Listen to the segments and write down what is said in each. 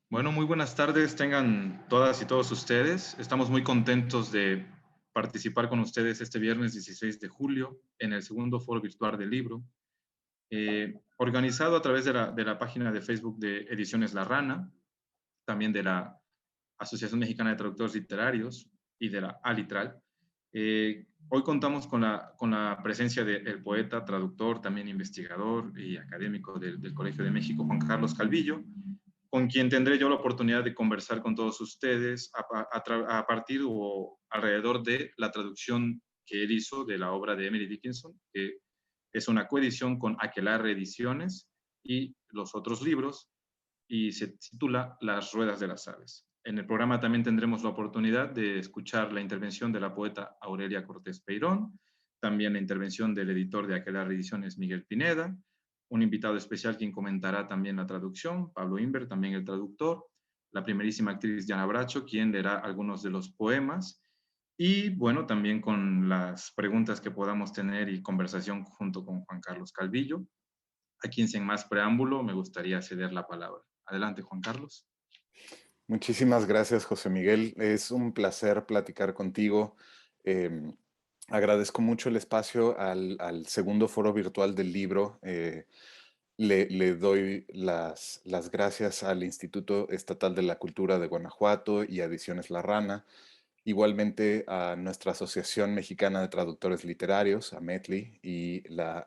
Bueno, muy buenas tardes, tengan todas y todos ustedes. Estamos muy contentos de participar con ustedes este viernes 16 de julio en el segundo foro virtual del libro, organizado a través de la página de Facebook de Ediciones La Rana, también de la Asociación Mexicana de Traductores Literarios y de la Alitral. Hoy contamos con la presencia del poeta, traductor, también investigador y académico del Colegio de México, Juan Carlos Calvillo, con quien tendré yo la oportunidad de conversar con todos ustedes a partir o alrededor de la traducción que él hizo de la obra de Emily Dickinson, que es una coedición con Aquelarre Ediciones y los otros libros, y se titula Las Ruedas de las Aves. En el programa también tendremos la oportunidad de escuchar la intervención de la poeta Aurelia Cortés Peirón, también la intervención del editor de Aquelarre Ediciones, Miguel Pineda, un invitado especial quien comentará también la traducción, Pablo Inver, también el traductor, la primerísima actriz Diana Bracho, quien leerá algunos de los poemas, y bueno, también con las preguntas que podamos tener y conversación junto con Juan Carlos Calvillo, a quien sin más preámbulo me gustaría ceder la palabra. Adelante, Juan Carlos. Muchísimas gracias, José Miguel. Es un placer platicar contigo. Eh, Agradezco mucho el espacio al segundo foro virtual del libro. Le doy las gracias al Instituto Estatal de la Cultura de Guanajuato y a Ediciones La Rana. Igualmente a nuestra Asociación Mexicana de Traductores Literarios, a METLI, y la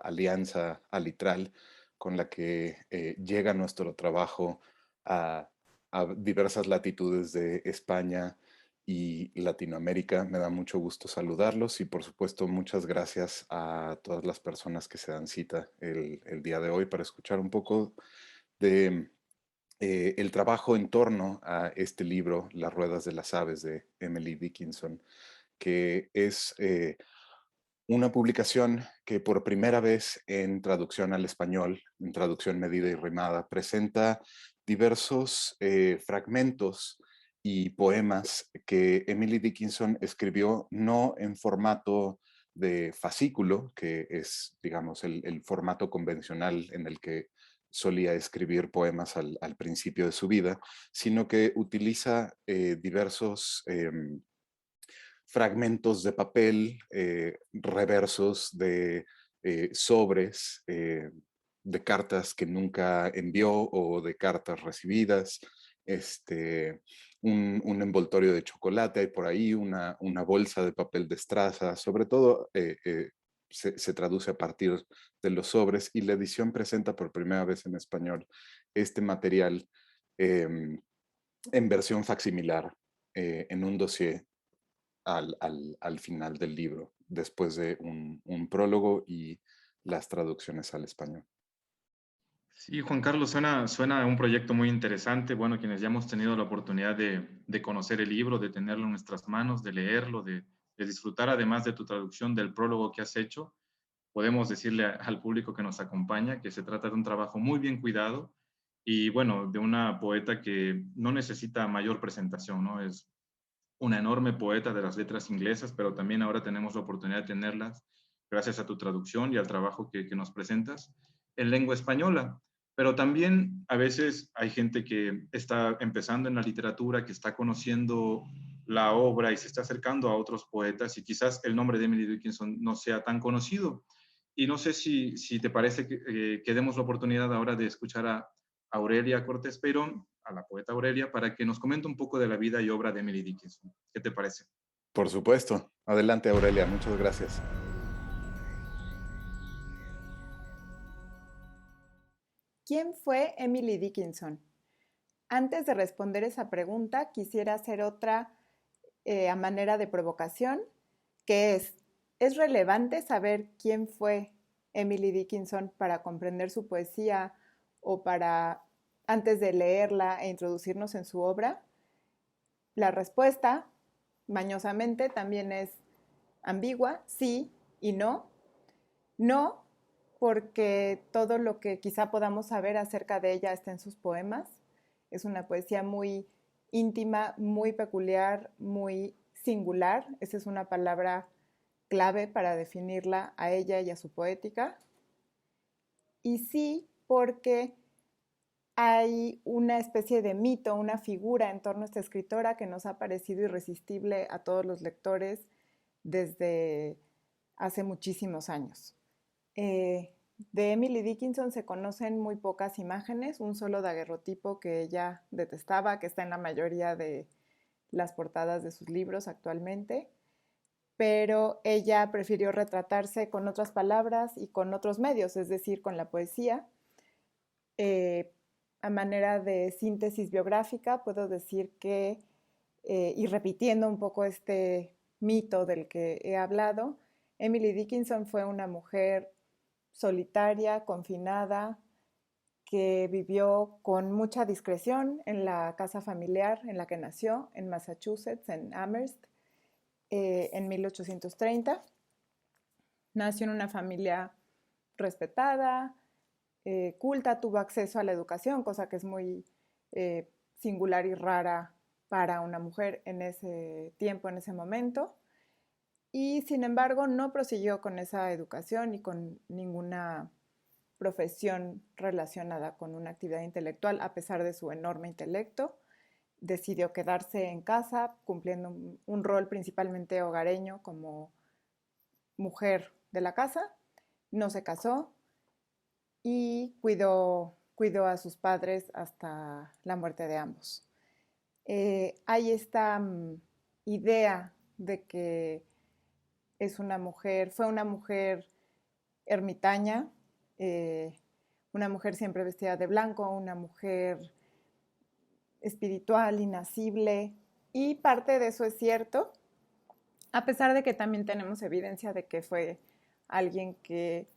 Alianza Alitral, con la que llega nuestro trabajo a, a diversas latitudes de España y Latinoamérica. Me da mucho gusto saludarlos y por supuesto muchas gracias a todas las personas que se dan cita el día de hoy para escuchar un poco de el trabajo en torno a este libro, Las Ruedas de las Aves de Emily Dickinson, que es una publicación que por primera vez en traducción al español, en traducción medida y rimada, presenta diversos fragmentos y poemas que Emily Dickinson escribió no en formato de fascículo, que es, digamos, el formato convencional en el que solía escribir poemas al principio de su vida, sino que utiliza diversos fragmentos de papel, reversos de sobres, de cartas que nunca envió o de cartas recibidas, un envoltorio de chocolate, hay por ahí una bolsa de papel de estraza, sobre todo se traduce a partir de los sobres y la edición presenta por primera vez en español este material en versión facsimilar, en un dossier al final del libro, después de un prólogo y las traducciones al español. Sí, Juan Carlos, suena un proyecto muy interesante. Bueno, quienes ya hemos tenido la oportunidad de conocer el libro, de tenerlo en nuestras manos, de leerlo, de disfrutar además de tu traducción del prólogo que has hecho, podemos decirle al público que nos acompaña que se trata de un trabajo muy bien cuidado y bueno, de una poeta que no necesita mayor presentación, ¿no? Es una enorme poeta de las letras inglesas, pero también ahora tenemos la oportunidad de tenerlas gracias a tu traducción y al trabajo que nos presentas en lengua española. Pero también a veces hay gente que está empezando en la literatura, que está conociendo la obra y se está acercando a otros poetas y quizás el nombre de Emily Dickinson no sea tan conocido. Y no sé si te parece que demos la oportunidad ahora de escuchar a Aurelia Cortés Peirón, a la poeta Aurelia, para que nos comente un poco de la vida y obra de Emily Dickinson. ¿Qué te parece? Por supuesto. Adelante, Aurelia. Muchas gracias. ¿Quién fue Emily Dickinson? Antes de responder esa pregunta, quisiera hacer otra a manera de provocación, que ¿es relevante saber quién fue Emily Dickinson para comprender su poesía o para, antes de leerla e introducirnos en su obra? La respuesta, mañosamente, también es ambigua, sí y no. No, porque todo lo que quizá podamos saber acerca de ella está en sus poemas. Es una poesía muy íntima, muy peculiar, muy singular. Esa es una palabra clave para definirla a ella y a su poética. Y sí, porque hay una especie de mito, una figura en torno a esta escritora que nos ha parecido irresistible a todos los lectores desde hace muchísimos años. De Emily Dickinson se conocen muy pocas imágenes, un solo daguerrotipo que ella detestaba, que está en la mayoría de las portadas de sus libros actualmente, pero ella prefirió retratarse con otras palabras y con otros medios, es decir, con la poesía. A manera de síntesis biográfica, puedo decir que, y repitiendo un poco este mito del que he hablado, Emily Dickinson fue una mujer solitaria, confinada, que vivió con mucha discreción en la casa familiar en la que nació, en Massachusetts, en Amherst, en 1830. Nació en una familia respetada, culta, tuvo acceso a la educación, cosa que es muy singular y rara para una mujer en ese tiempo, en ese momento. Y sin embargo no prosiguió con esa educación ni con ninguna profesión relacionada con una actividad intelectual, a pesar de su enorme intelecto. Decidió quedarse en casa, cumpliendo un rol principalmente hogareño como mujer de la casa. No se casó y cuidó a sus padres hasta la muerte de ambos. Hay esta idea de que fue una mujer ermitaña, una mujer siempre vestida de blanco, una mujer espiritual, inacible, y parte de eso es cierto, a pesar de que también tenemos evidencia de que fue alguien que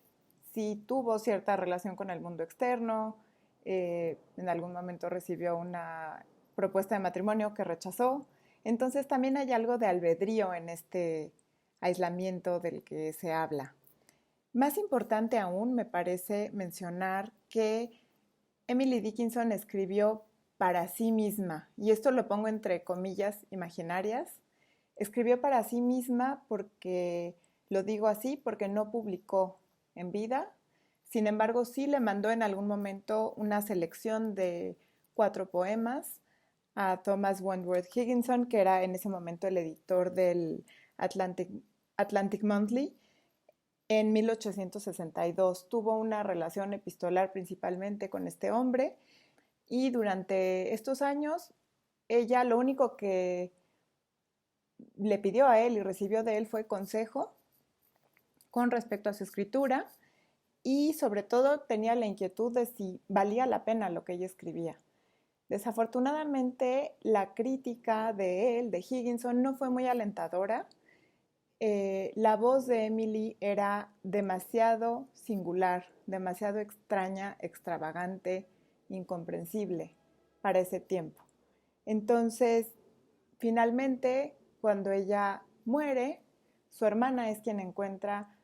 sí tuvo cierta relación con el mundo externo, en algún momento recibió una propuesta de matrimonio que rechazó. Entonces también hay algo de albedrío en este aislamiento del que se habla. Más importante aún me parece mencionar que Emily Dickinson escribió para sí misma, y esto lo pongo entre comillas imaginarias. Escribió para sí misma porque, lo digo así, porque no publicó en vida. Sin embargo, sí le mandó en algún momento una selección de 4 poemas a Thomas Wentworth Higginson, que era en ese momento el editor del Atlantic Monthly. En 1862 tuvo una relación epistolar principalmente con este hombre, y durante estos años ella lo único que le pidió a él y recibió de él fue consejo con respecto a su escritura, y sobre todo tenía la inquietud de si valía la pena lo que ella escribía. Desafortunadamente, la crítica de él, de Higginson, no fue muy alentadora. La voz de Emily era demasiado singular, demasiado extraña, extravagante, incomprensible para ese tiempo. Entonces, finalmente, cuando ella muere, su hermana es quien encuentra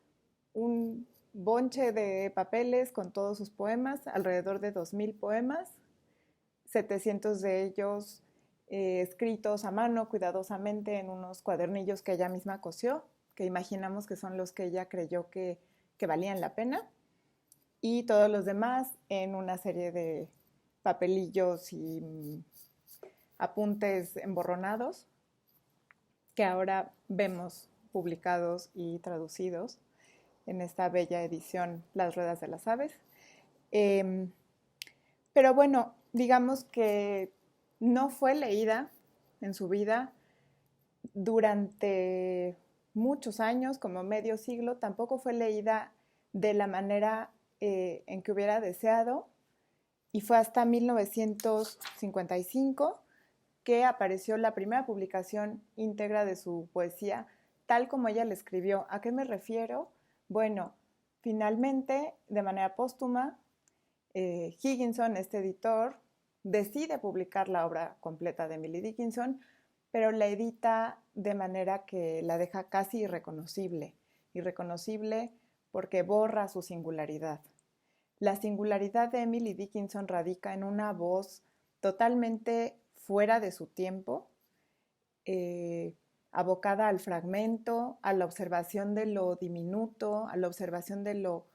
un bonche de papeles con todos sus poemas, alrededor de 2000 poemas, 700 de ellos escritos a mano cuidadosamente en unos cuadernillos que ella misma cosió, que imaginamos que son los que ella creyó que valían la pena, y todos los demás en una serie de papelillos y apuntes emborronados que ahora vemos publicados y traducidos en esta bella edición Las Ruedas de las Aves. Pero bueno, digamos que no fue leída en su vida durante muchos años, como medio siglo. Tampoco fue leída de la manera en que hubiera deseado, y fue hasta 1955 que apareció la primera publicación íntegra de su poesía, tal como ella la escribió. ¿A qué me refiero? Bueno, finalmente, de manera póstuma, Higginson, este editor, decide publicar la obra completa de Emily Dickinson, pero la edita de manera que la deja casi irreconocible porque borra su singularidad. La singularidad de Emily Dickinson radica en una voz totalmente fuera de su tiempo, abocada al fragmento, a la observación de lo diminuto, a la observación de lo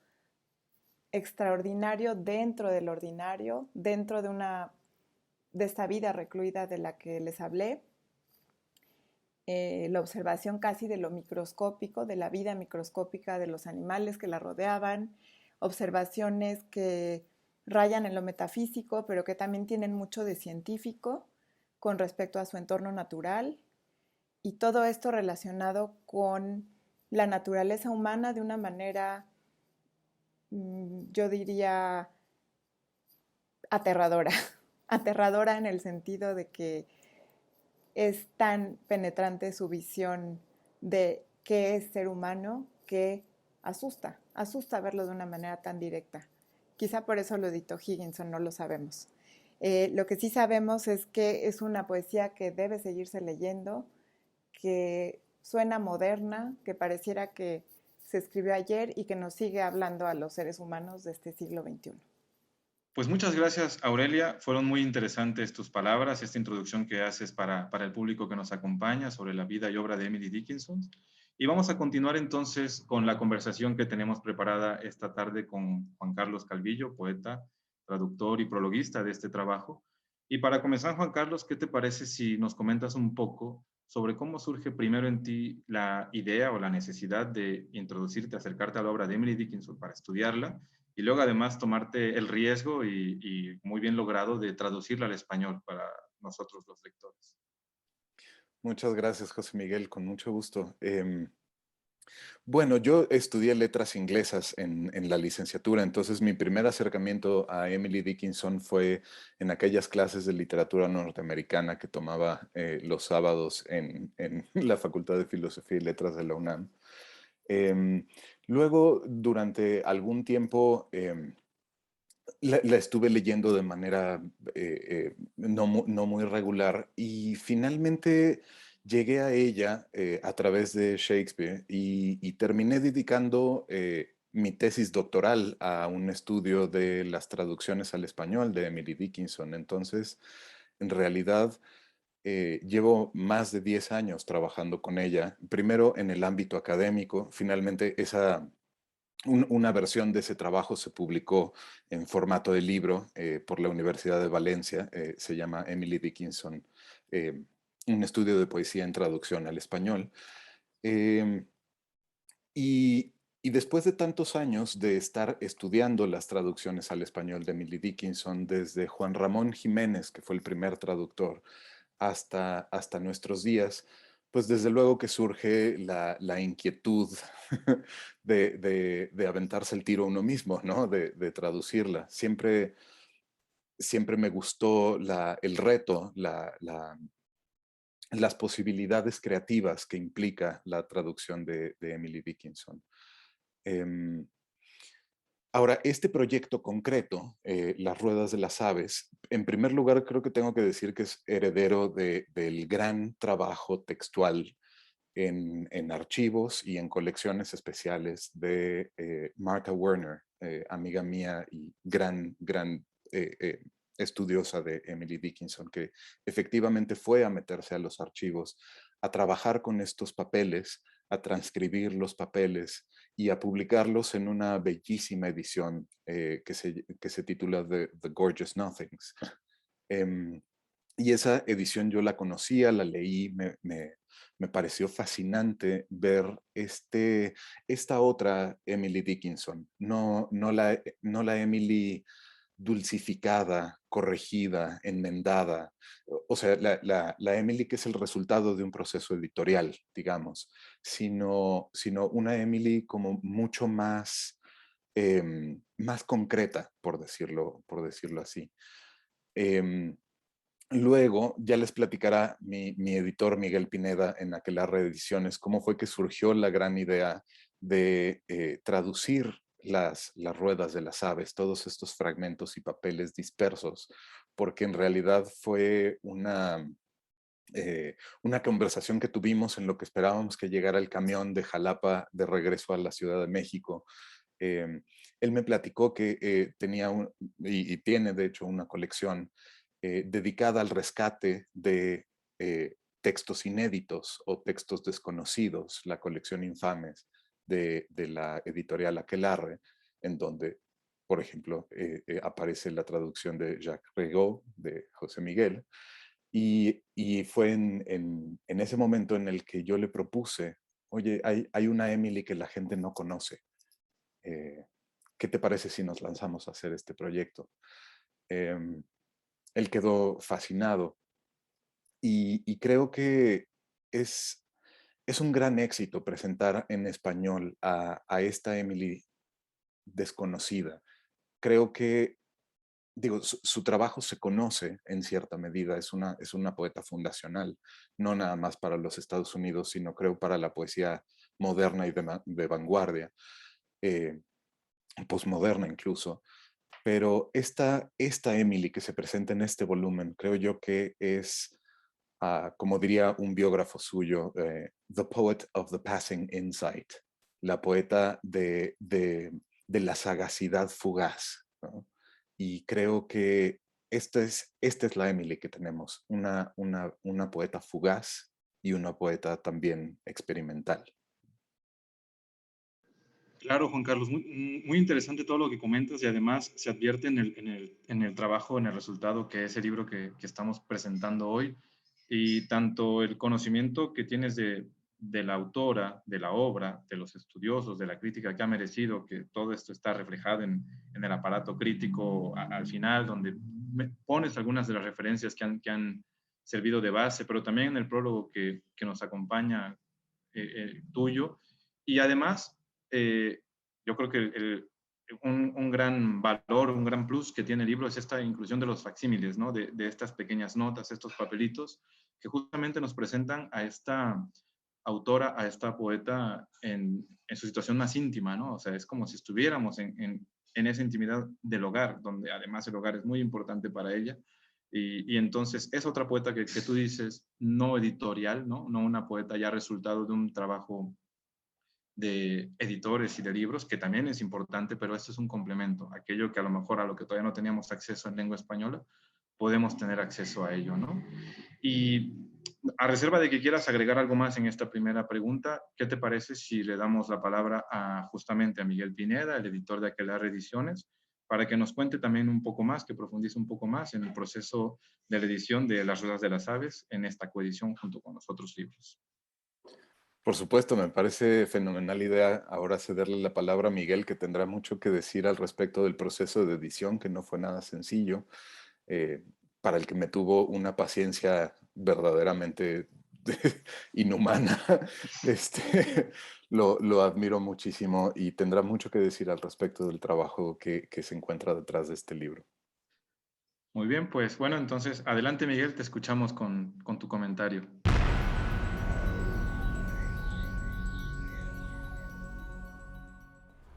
extraordinario dentro del ordinario, dentro de esta vida recluida de la que les hablé. La observación casi de lo microscópico, de la vida microscópica de los animales que la rodeaban, observaciones que rayan en lo metafísico, pero que también tienen mucho de científico con respecto a su entorno natural, y todo esto relacionado con la naturaleza humana de una manera, yo diría, aterradora, aterradora en el sentido de que es tan penetrante su visión de qué es ser humano que asusta verlo de una manera tan directa. Quizá por eso lo editó Higginson, no lo sabemos. Lo que sí sabemos es que es una poesía que debe seguirse leyendo, que suena moderna, que pareciera que se escribió ayer y que nos sigue hablando a los seres humanos de este siglo XXI. Pues muchas gracias, Aurelia. Fueron muy interesantes tus palabras, esta introducción que haces para el público que nos acompaña sobre la vida y obra de Emily Dickinson. Y vamos a continuar entonces con la conversación que tenemos preparada esta tarde con Juan Carlos Calvillo, poeta, traductor y prologuista de este trabajo. Y para comenzar, Juan Carlos, ¿qué te parece si nos comentas un poco sobre cómo surge primero en ti la idea o la necesidad de introducirte, acercarte a la obra de Emily Dickinson para estudiarla? Y luego además tomarte el riesgo y muy bien logrado de traducirla al español para nosotros los lectores. Muchas gracias, José Miguel, con mucho gusto. Bueno, yo estudié letras inglesas en la licenciatura, entonces mi primer acercamiento a Emily Dickinson fue en aquellas clases de literatura norteamericana que tomaba los sábados en la Facultad de Filosofía y Letras de la UNAM. Luego, durante algún tiempo, la estuve leyendo de manera no muy regular y finalmente llegué a ella a través de Shakespeare y terminé dedicando mi tesis doctoral a un estudio de las traducciones al español de Emily Dickinson. Entonces, en realidad, llevo más de 10 años trabajando con ella, primero en el ámbito académico, finalmente una versión de ese trabajo se publicó en formato de libro por la Universidad de Valencia. Se llama Emily Dickinson, eh, un estudio de poesía en traducción al español. Eh, y después de tantos años de estar estudiando las traducciones al español de Emily Dickinson, desde Juan Ramón Jiménez, que fue el primer traductor, hasta nuestros días, pues desde luego que surge la inquietud de aventarse el tiro uno mismo, ¿no? De traducirla. Siempre me gustó el reto, las posibilidades creativas que implica la traducción de Emily Dickinson. Em, Ahora, este proyecto concreto, Las Ruedas de las Aves, en primer lugar creo que tengo que decir que es heredero del gran trabajo textual en archivos y en colecciones especiales de Martha Werner, amiga mía y gran estudiosa de Emily Dickinson, que efectivamente fue a meterse a los archivos, a trabajar con estos papeles, a transcribir los papeles y a publicarlos en una bellísima edición que se titula The Gorgeous Nothings. Em, y esa edición yo la conocía, la leí, me pareció fascinante ver esta otra Emily Dickinson, no la Emily dulcificada, corregida, enmendada, o sea, la Emily que es el resultado de un proceso editorial, digamos, sino una Emily como mucho más concreta, por decirlo así. Em, Luego ya les platicará mi editor Miguel Pineda en aquellas reediciones cómo fue que surgió la gran idea de traducir las ruedas de las aves, todos estos fragmentos y papeles dispersos, porque en realidad fue una conversación que tuvimos en lo que esperábamos que llegara el camión de Jalapa de regreso a la Ciudad de México. Eh, Él me platicó que tenía y tiene de hecho una colección dedicada al rescate de textos inéditos o textos desconocidos, la colección Infames de la editorial Aquelarre, en donde por ejemplo, aparece la traducción de Jacques Rigaud, de José Miguel, y fue en ese momento en el que yo le propuse, oye, hay una Emily que la gente no conoce. ¿Qué te parece si nos lanzamos a hacer este proyecto? Él quedó fascinado y creo que es un gran éxito presentar en español a esta Emily desconocida. Creo que, digo, su trabajo se conoce en cierta medida, es una poeta fundacional, no nada más para los Estados Unidos, sino creo para la poesía moderna y de vanguardia, posmoderna incluso. Pero esta Emily que se presenta en este volumen, creo yo que es, como diría un biógrafo suyo, the poet of the passing insight, la poeta de la sagacidad fugaz, ¿no? Y creo que esta es la Emily que tenemos, una poeta fugaz y una poeta también experimental. Claro, Juan Carlos, muy interesante todo lo que comentas y además se advierte en el trabajo, en el resultado que es el libro que estamos presentando hoy y tanto el conocimiento que tienes de la autora, de la obra, de los estudiosos, de la crítica que ha merecido, que todo esto está reflejado en el aparato crítico al final, donde pones algunas de las referencias que han servido de base, pero también en el prólogo que nos acompaña tuyo. Y además, yo creo que un gran valor, un gran plus que tiene el libro es esta inclusión de los facsímiles, ¿no? De estas pequeñas notas, estos papelitos, que justamente nos presentan a esta autora, a esta poeta en su situación más íntima, ¿no? O sea, es como si estuviéramos en esa intimidad del hogar, donde además el hogar es muy importante para ella. Y entonces es otra poeta que tú dices no editorial, ¿no? No una poeta ya resultado de un trabajo de editores y de libros, que también es importante, pero esto es un complemento, aquello que a lo mejor a lo que todavía no teníamos acceso en lengua española, podemos tener acceso a ello, ¿no? Y a reserva de que quieras agregar algo más en esta primera pregunta, ¿qué te parece si le damos la palabra justamente a Miguel Pineda, el editor de Aquelarre Ediciones, para que nos cuente también un poco más, que profundice un poco más en el proceso de la edición de Las Ruedas de las Aves en esta coedición junto con los otros libros? Por supuesto, me parece fenomenal idea ahora cederle la palabra a Miguel, que tendrá mucho que decir al respecto del proceso de edición, que no fue nada sencillo, para el que me tuvo una paciencia verdaderamente inhumana. Lo admiro muchísimo y tendrá mucho que decir al respecto del trabajo que se encuentra detrás de este libro. Muy bien, pues bueno, entonces adelante Miguel, te escuchamos con tu comentario.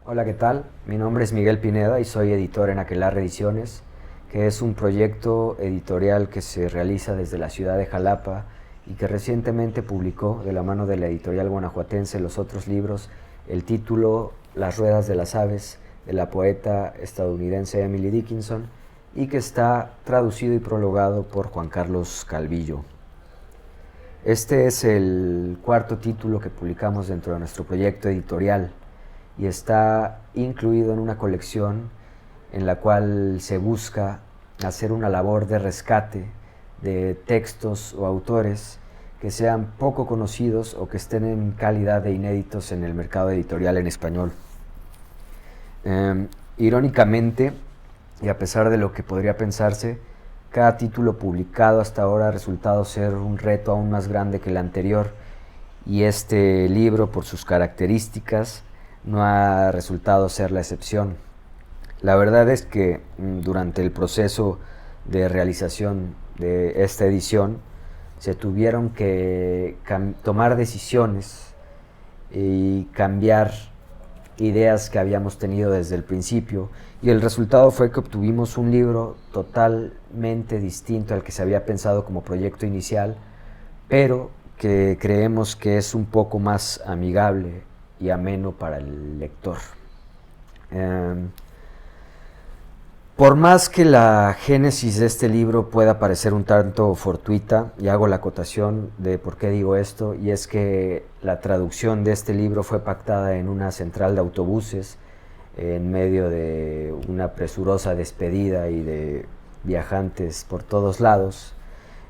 Hola, ¿qué tal? Mi nombre es Miguel Pineda y soy editor en Aquelarre Ediciones, que es un proyecto editorial que se realiza desde la ciudad de Jalapa y que recientemente publicó de la mano de la editorial guanajuatense Los Otros Libros el título Las Ruedas de las Aves de la poeta estadounidense Emily Dickinson y que está traducido y prologado por Juan Carlos Calvillo. Este es el cuarto título que publicamos dentro de nuestro proyecto editorial y está incluido en una colección en la cual se busca hacer una labor de rescate de textos o autores que sean poco conocidos o que estén en calidad de inéditos en el mercado editorial en español. Irónicamente, y a pesar de lo que podría pensarse, cada título publicado hasta ahora ha resultado ser un reto aún más grande que el anterior, y este libro, por sus características, no ha resultado ser la excepción. La verdad es que durante el proceso de realización de esta edición se tuvieron que tomar decisiones y cambiar ideas que habíamos tenido desde el principio, y el resultado fue que obtuvimos un libro totalmente distinto al que se había pensado como proyecto inicial, pero que creemos que es un poco más amigable y ameno para el lector. Por más que la génesis de este libro pueda parecer un tanto fortuita, y hago la acotación de por qué digo esto, y es que la traducción de este libro fue pactada en una central de autobuses en medio de una presurosa despedida y de viajantes por todos lados.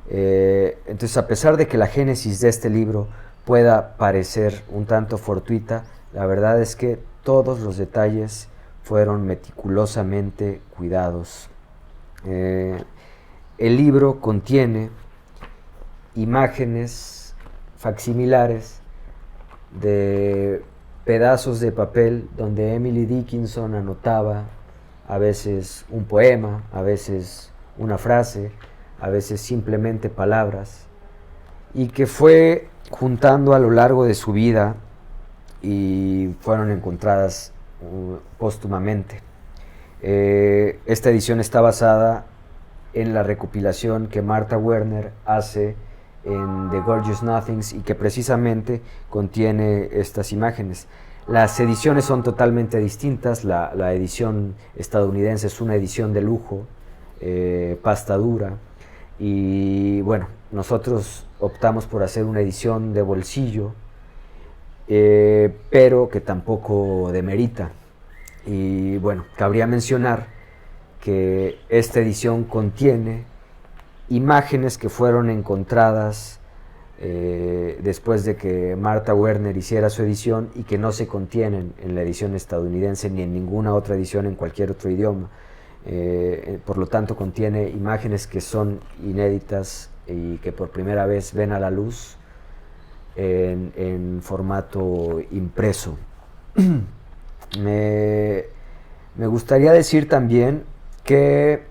Entonces, a pesar de que la génesis de este libro pueda parecer un tanto fortuita, la verdad es que todos los detalles fueron meticulosamente cuidados. El libro contiene imágenes facsimilares de pedazos de papel donde Emily Dickinson anotaba a veces un poema, a veces una frase, a veces simplemente palabras, y que fue juntando a lo largo de su vida y fueron encontradas póstumamente. Esta edición está basada en la recopilación que Martha Werner hace en The Gorgeous Nothings y que precisamente contiene estas imágenes. Las ediciones son totalmente distintas. La edición estadounidense es una edición de lujo, pasta dura, y bueno, nosotros optamos por hacer una edición de bolsillo, pero que tampoco demerita. Y bueno, cabría mencionar que esta edición contiene imágenes que fueron encontradas después de que Martha Werner hiciera su edición y que no se contienen en la edición estadounidense ni en ninguna otra edición en cualquier otro idioma. Por lo tanto, contiene imágenes que son inéditas y que por primera vez ven a la luz en formato impreso. Me gustaría decir también que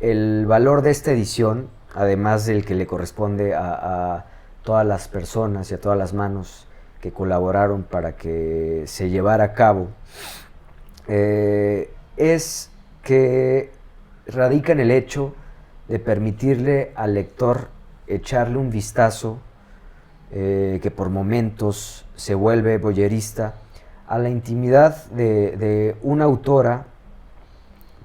el valor de esta edición, además del que le corresponde a todas las personas y a todas las manos que colaboraron para que se llevara a cabo, es que radica en el hecho de permitirle al lector echarle un vistazo que por momentos se vuelve voyerista a la intimidad de una autora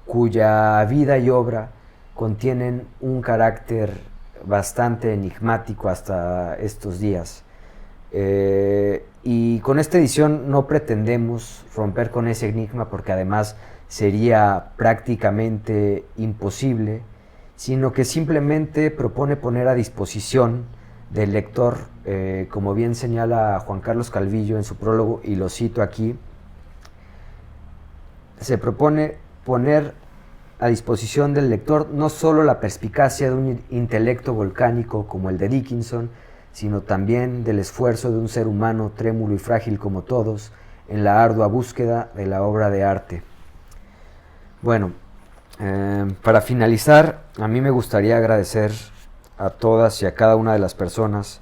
cuya vida y obra contienen un carácter bastante enigmático hasta estos días. Y con esta edición no pretendemos romper con ese enigma, porque además sería prácticamente imposible, sino que simplemente propone poner a disposición del lector, como bien señala Juan Carlos Calvillo en su prólogo, y lo cito aquí, se propone poner a disposición del lector no solo la perspicacia de un intelecto volcánico como el de Dickinson, sino también del esfuerzo de un ser humano trémulo y frágil como todos en la ardua búsqueda de la obra de arte. Bueno, para finalizar, a mí me gustaría agradecer a todas y a cada una de las personas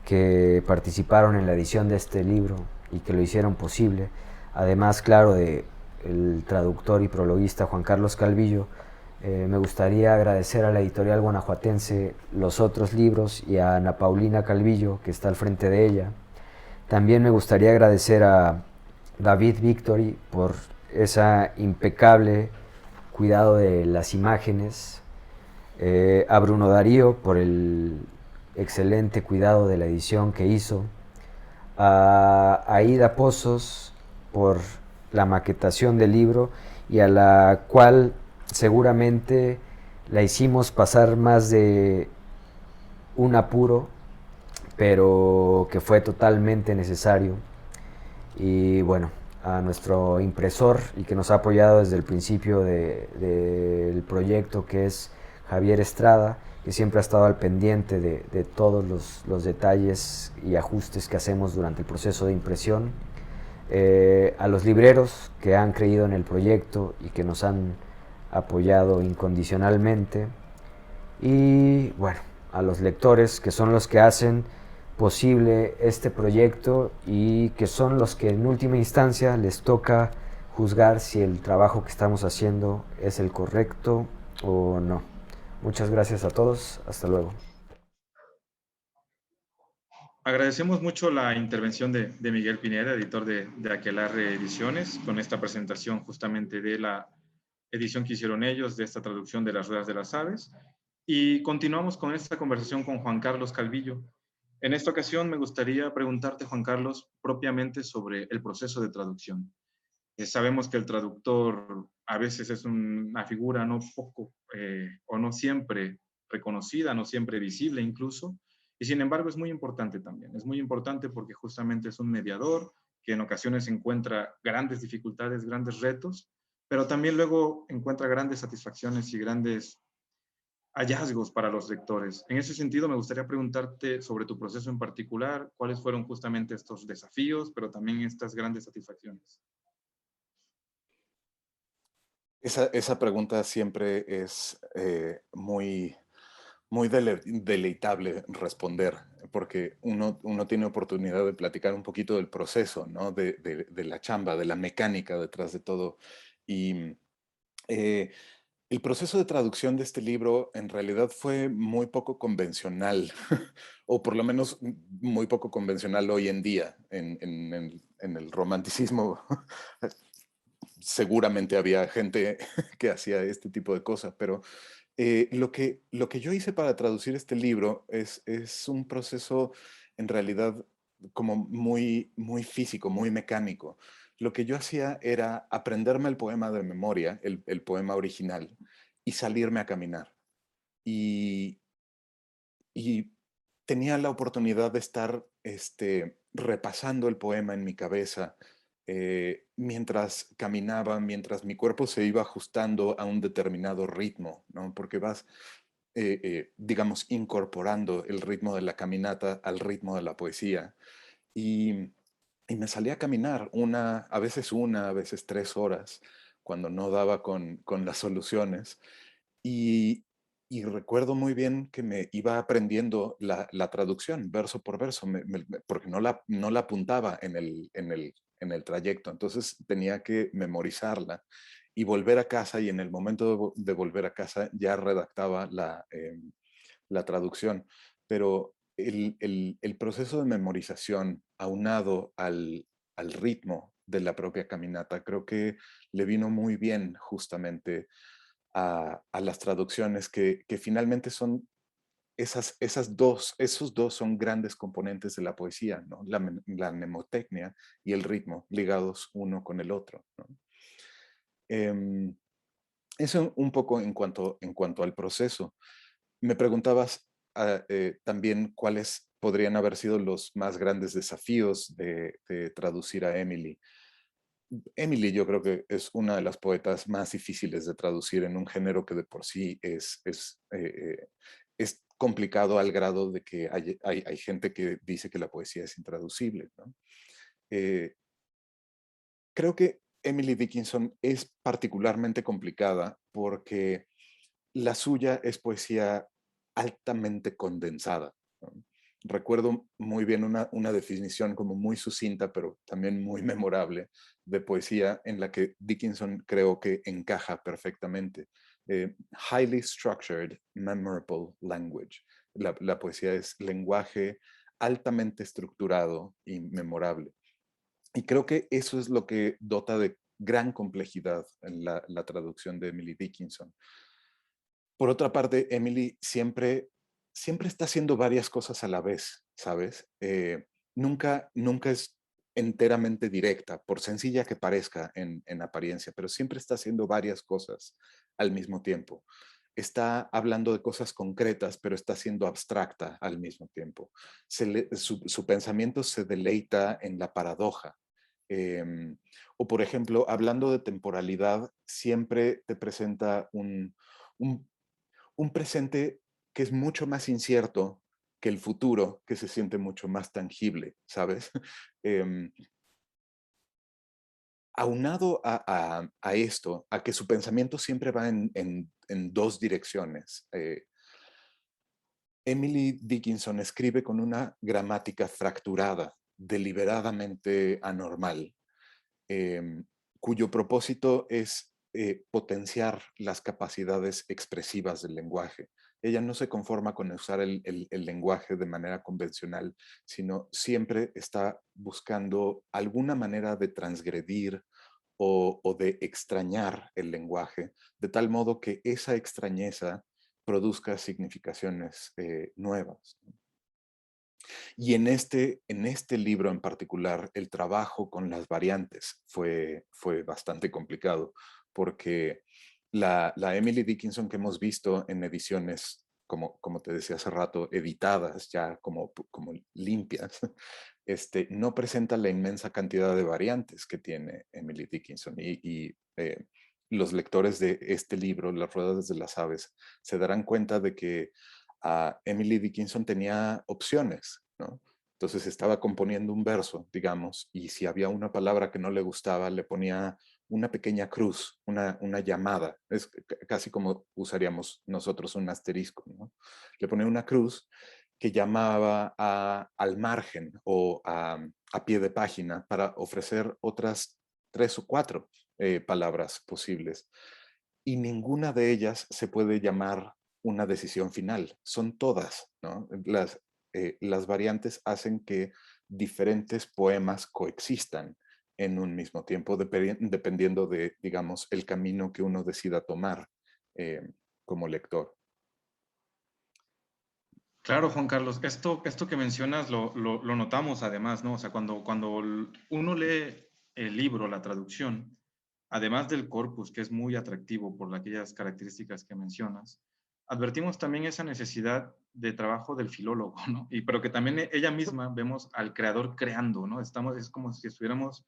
que participaron en la edición de este libro y que lo hicieron posible. Además, claro, de el traductor y prologuista Juan Carlos Calvillo, me gustaría agradecer a la editorial guanajuatense Los Otros Libros y a Ana Paulina Calvillo, que está al frente de ella. También me gustaría agradecer a David Victory por ese impecable cuidado de las imágenes, a Bruno Darío por el excelente cuidado de la edición que hizo, a Aida Pozos por la maquetación del libro, y a la cual seguramente la hicimos pasar más de un apuro, pero que fue totalmente necesario. Y bueno, a nuestro impresor y que nos ha apoyado desde el principio del proyecto, que es Javier Estrada, que siempre ha estado al pendiente de todos los detalles y ajustes que hacemos durante el proceso de impresión. A los libreros que han creído en el proyecto y que nos han apoyado incondicionalmente, y bueno, a los lectores, que son los que hacen posible este proyecto y que son los que en última instancia les toca juzgar si el trabajo que estamos haciendo es el correcto o no. Muchas gracias a todos, hasta luego. Agradecemos mucho la intervención de Miguel Pineda, editor de Aquelarre Ediciones, con esta presentación justamente de la edición que hicieron ellos de esta traducción de Las Ruedas de las Aves. Y continuamos con esta conversación con Juan Carlos Calvillo. En esta ocasión me gustaría preguntarte, Juan Carlos, propiamente sobre el proceso de traducción. Sabemos que el traductor a veces es una figura no poco o no siempre reconocida, no siempre visible incluso, y sin embargo es muy importante también. Es muy importante porque justamente es un mediador que en ocasiones encuentra grandes dificultades, grandes retos, pero también luego encuentra grandes satisfacciones y grandes hallazgos para los lectores. En ese sentido, me gustaría preguntarte sobre tu proceso en particular, cuáles fueron justamente estos desafíos, pero también estas grandes satisfacciones. Esa pregunta siempre es muy deleitable responder, porque uno tiene oportunidad de platicar un poquito del proceso, ¿no? De la chamba, de la mecánica detrás de todo. Y eh, el proceso de traducción de este libro en realidad fue muy poco convencional, o por lo menos muy poco convencional hoy en día en el romanticismo. Seguramente había gente que hacía este tipo de cosas, pero lo que yo hice para traducir este libro es un proceso en realidad como muy físico, muy mecánico. Lo que yo hacía era aprenderme el poema de memoria, el poema original, y salirme a caminar. Y, y tenía la oportunidad de estar repasando el poema en mi cabeza mientras caminaba, mientras mi cuerpo se iba ajustando a un determinado ritmo, ¿no? Porque vas, digamos, incorporando el ritmo de la caminata al ritmo de la poesía. Y, y me salí a caminar a veces 3 horas, cuando no daba con las soluciones. Y, y recuerdo muy bien que me iba aprendiendo la traducción, verso por verso, porque no la apuntaba en el trayecto. Entonces tenía que memorizarla y volver a casa, y en el momento de volver a casa ya redactaba la traducción. Pero el proceso de memorización aunado al ritmo de la propia caminata, creo que le vino muy bien justamente a las traducciones que finalmente son esos dos son grandes componentes de la poesía, ¿no? La mnemotecnia y el ritmo ligados uno con el otro, ¿no? Em, Eso un poco en cuanto al proceso. Me preguntabas también cuáles podrían haber sido los más grandes desafíos de traducir a Emily. Emily yo creo que es una de las poetas más difíciles de traducir en un género que de por sí es complicado al grado de que hay gente que dice que la poesía es intraducible, ¿no? Eh, Creo que Emily Dickinson es particularmente complicada porque la suya es poesía altamente condensada, ¿no? Recuerdo muy bien una definición como muy sucinta, pero también muy memorable, de poesía en la que Dickinson creo que encaja perfectamente. Highly structured, memorable language. La poesía es lenguaje altamente estructurado y memorable. Y creo que eso es lo que dota de gran complejidad en la traducción de Emily Dickinson. Por otra parte, Emily siempre está haciendo varias cosas a la vez, ¿sabes? Nunca es enteramente directa, por sencilla que parezca en apariencia, pero siempre está haciendo varias cosas al mismo tiempo. Está hablando de cosas concretas, pero está siendo abstracta al mismo tiempo. Su pensamiento se deleita en la paradoja. O, por ejemplo, hablando de temporalidad, siempre te presenta un un presente que es mucho más incierto que el futuro, que se siente mucho más tangible, ¿sabes? Eh, Aunado a esto, a que su pensamiento siempre va en dos direcciones. Emily Dickinson escribe con una gramática fracturada, deliberadamente anormal, eh, cuyo propósito es potenciar las capacidades expresivas del lenguaje. Ella no se conforma con usar el lenguaje de manera convencional, sino siempre está buscando alguna manera de transgredir o de extrañar el lenguaje, de tal modo que esa extrañeza produzca significaciones nuevas. Y en este libro en particular, el trabajo con las variantes fue bastante complicado, porque la Emily Dickinson que hemos visto en ediciones, como te decía hace rato, editadas ya como limpias, no presenta la inmensa cantidad de variantes que tiene Emily Dickinson. Los lectores de este libro, Las Ruedas de las Aves, se darán cuenta de que Emily Dickinson tenía opciones, ¿no? Entonces estaba componiendo un verso, digamos, y si había una palabra que no le gustaba, le ponía una pequeña cruz, una llamada. Es casi como usaríamos nosotros un asterisco, ¿no? Le ponía una cruz que llamaba al margen o a pie de página para ofrecer otras 3 o 4 palabras posibles. Y ninguna de ellas se puede llamar una decisión final, son todas, ¿no? Las variantes hacen que diferentes poemas coexistan en un mismo tiempo, dependiendo de, digamos, el camino que uno decida tomar como lector. Claro, Juan Carlos, esto que mencionas lo notamos además, ¿no? O sea, cuando uno lee el libro, la traducción, además del corpus, que es muy atractivo por aquellas características que mencionas, advertimos también esa necesidad de trabajo del filólogo, ¿no? Pero que también ella misma vemos al creador creando, ¿no? Es como si estuviéramos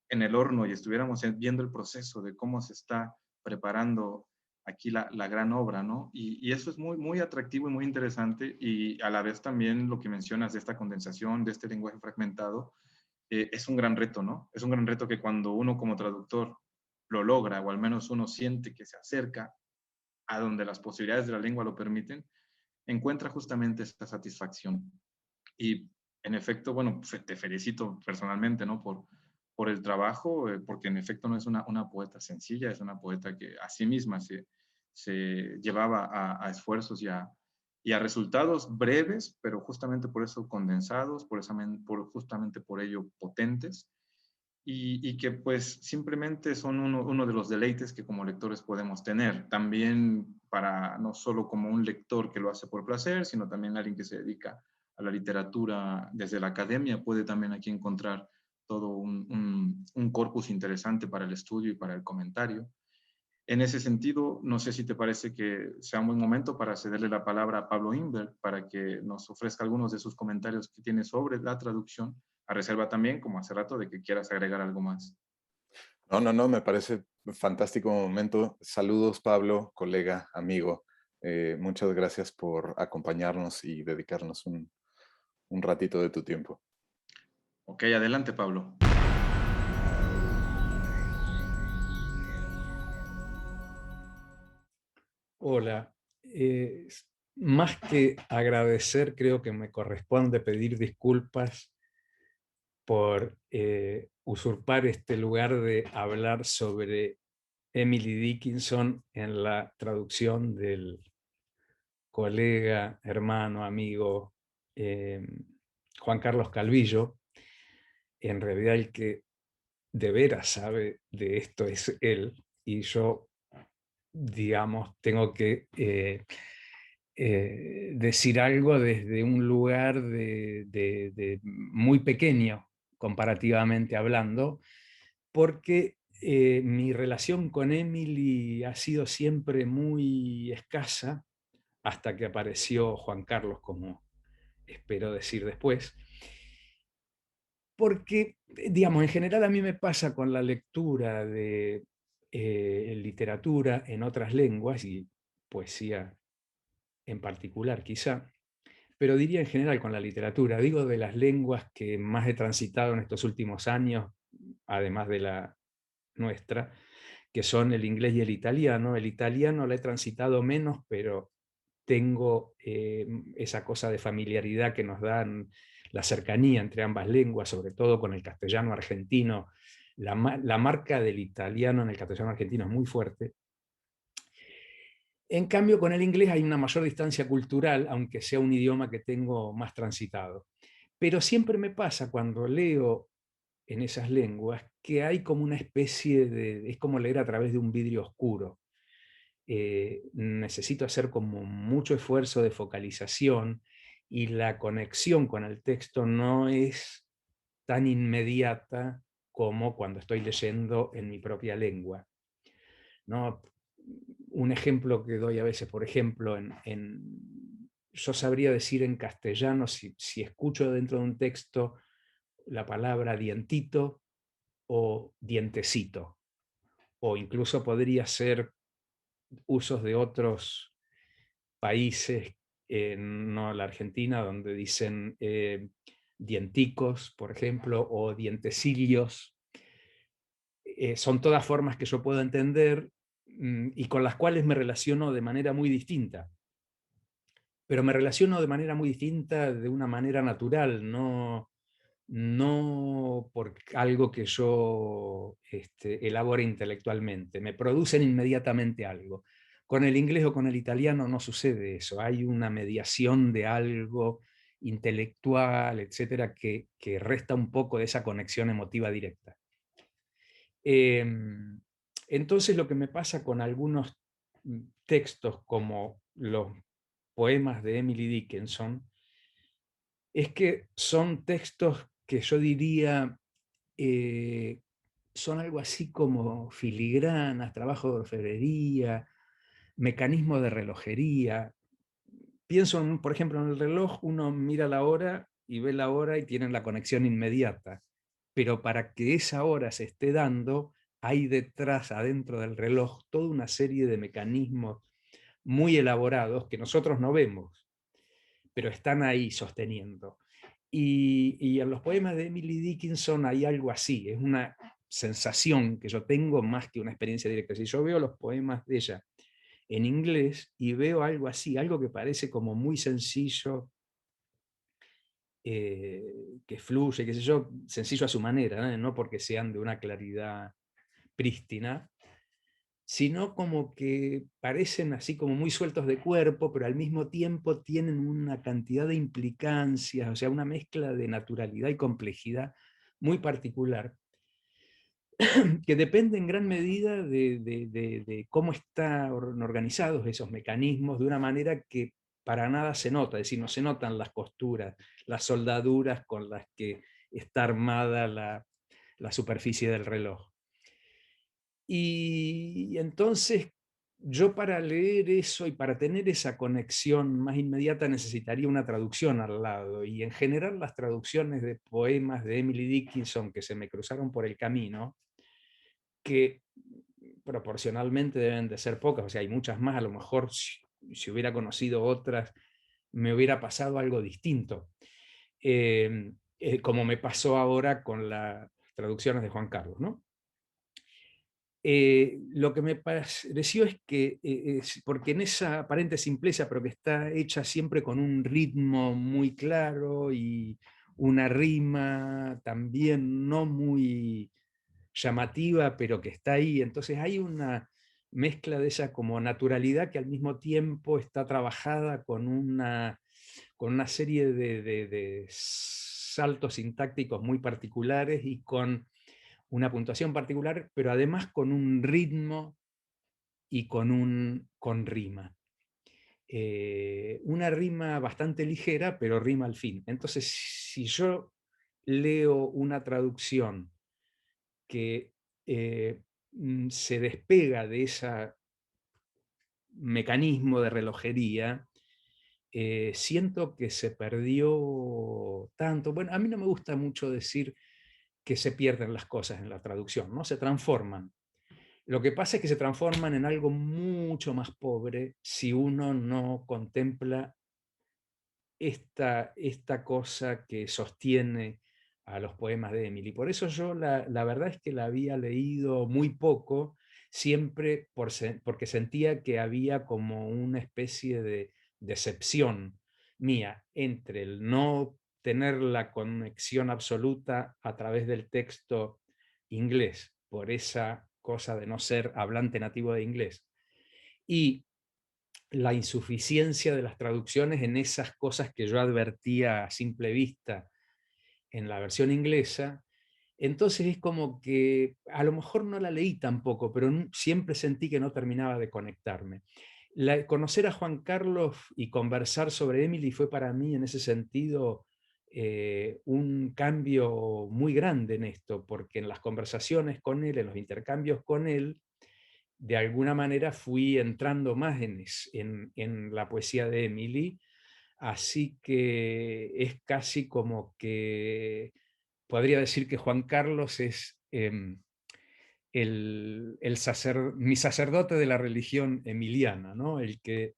en el horno y estuviéramos viendo el proceso de cómo se está preparando aquí la gran obra, ¿no? Y eso es muy, muy atractivo y muy interesante, y a la vez también lo que mencionas de esta condensación, de este lenguaje fragmentado, es un gran reto, ¿no? Es un gran reto que cuando uno como traductor lo logra, o al menos uno siente que se acerca a donde las posibilidades de la lengua lo permiten, encuentra justamente esta satisfacción. Y en efecto, bueno, te felicito personalmente, ¿no? Por el trabajo, porque en efecto no es una poeta sencilla, es una poeta que a sí misma se llevaba a esfuerzos y a resultados breves, pero justamente por eso condensados, justamente por ello potentes, y que pues simplemente son uno de los deleites que como lectores podemos tener. También para, no solo como un lector que lo hace por placer, sino también alguien que se dedica a la literatura desde la academia, puede también aquí encontrar todo un corpus interesante para el estudio y para el comentario. En ese sentido, no sé si te parece que sea un buen momento para cederle la palabra a Pablo Imbert para que nos ofrezca algunos de sus comentarios que tiene sobre la traducción, a reserva también, como hace rato, de que quieras agregar algo más. No, me parece un fantástico momento. Saludos, Pablo, colega, amigo. Muchas gracias por acompañarnos y dedicarnos un ratito de tu tiempo. Ok, adelante, Pablo. Hola. Más que agradecer, creo que me corresponde pedir disculpas por usurpar este lugar de hablar sobre Emily Dickinson en la traducción del colega, hermano, amigo Juan Carlos Calvillo. En realidad el que de veras sabe de esto es él, y yo, digamos, tengo que decir algo desde un lugar de muy pequeño, comparativamente hablando, porque mi relación con Emily ha sido siempre muy escasa hasta que apareció Juan Carlos, como espero decir después. Porque, digamos, en general a mí me pasa con la lectura de literatura en otras lenguas y poesía en particular quizá, pero diría en general con la literatura, digo de las lenguas que más he transitado en estos últimos años, además de la nuestra, que son el inglés y el italiano. El italiano lo he transitado menos, pero tengo esa cosa de familiaridad que nos dan la cercanía entre ambas lenguas, sobre todo con el castellano argentino. La marca del italiano en el castellano argentino es muy fuerte. En cambio, con el inglés hay una mayor distancia cultural, aunque sea un idioma que tengo más transitado. Pero siempre me pasa cuando leo en esas lenguas que hay como una especie de... es como leer a través de un vidrio oscuro. Necesito hacer como mucho esfuerzo de focalización y la conexión con el texto no es tan inmediata como cuando estoy leyendo en mi propia lengua, ¿no? Un ejemplo que doy a veces, por ejemplo, yo sabría decir en castellano, si escucho dentro de un texto la palabra dientito o dientecito, o incluso podría ser usos de otros países, no la Argentina, donde dicen dienticos, por ejemplo, o dientecillos. Son todas formas que yo puedo entender y con las cuales me relaciono de manera muy distinta. Pero me relaciono de manera muy distinta, de una manera natural, no por algo que yo elabore intelectualmente. Me producen inmediatamente algo. Con el inglés o con el italiano no sucede eso. Hay una mediación de algo intelectual, etcétera, que resta un poco de esa conexión emotiva directa. Entonces lo que me pasa con algunos textos como los poemas de Emily Dickinson es que son textos que yo diría son algo así como filigranas, trabajo de orfebrería, mecanismo de relojería. Pienso, por ejemplo, en el reloj, uno mira la hora y ve la hora y tienen la conexión inmediata, pero para que esa hora se esté dando, hay detrás, adentro del reloj, toda una serie de mecanismos muy elaborados que nosotros no vemos, pero están ahí sosteniendo. Y en los poemas de Emily Dickinson hay algo así, es una sensación que yo tengo más que una experiencia directa. Si yo veo los poemas de ella en inglés y veo algo así, algo que parece como muy sencillo, que fluye, qué sé yo, sencillo a su manera, no porque sean de una claridad prístina, sino como que parecen así como muy sueltos de cuerpo, pero al mismo tiempo tienen una cantidad de implicancias, o sea, una mezcla de naturalidad y complejidad muy particular, que depende en gran medida de cómo están organizados esos mecanismos, de una manera que para nada se nota, es decir, no se notan las costuras, las soldaduras con las que está armada la superficie del reloj. Y entonces yo para leer eso y para tener esa conexión más inmediata necesitaría una traducción al lado. Y en general las traducciones de poemas de Emily Dickinson que se me cruzaron por el camino, que proporcionalmente deben de ser pocas, o sea, hay muchas más, a lo mejor si hubiera conocido otras me hubiera pasado algo distinto, como me pasó ahora con las traducciones de Juan Carlos, ¿no? Lo que me pareció es que, porque en esa aparente simpleza, pero que está hecha siempre con un ritmo muy claro y una rima también no muy llamativa, pero que está ahí, entonces hay una mezcla de esa como naturalidad que al mismo tiempo está trabajada con una serie de saltos sintácticos muy particulares y con una puntuación particular, pero además con un ritmo y con rima. Una rima bastante ligera, pero rima al fin. Entonces, si yo leo una traducción que se despega de ese mecanismo de relojería, siento que se perdió tanto. Bueno, a mí no me gusta mucho decir que se pierden las cosas en la traducción, ¿no? Se transforman. Lo que pasa es que se transforman en algo mucho más pobre si uno no contempla esta cosa que sostiene a los poemas de Emily. Por eso yo la verdad es que la había leído muy poco, siempre porque sentía que había como una especie de decepción mía entre el no tener la conexión absoluta a través del texto inglés, por esa cosa de no ser hablante nativo de inglés, y la insuficiencia de las traducciones en esas cosas que yo advertía a simple vista en la versión inglesa. Entonces es como que a lo mejor no la leí tampoco, pero siempre sentí que no terminaba de conectarme. Conocer a Juan Carlos y conversar sobre Emily fue para mí en ese sentido un cambio muy grande en esto, porque en las conversaciones con él, en los intercambios con él, de alguna manera fui entrando más en la poesía de Emily, así que es casi como que podría decir que Juan Carlos es mi sacerdote de la religión emiliana, ¿no? El que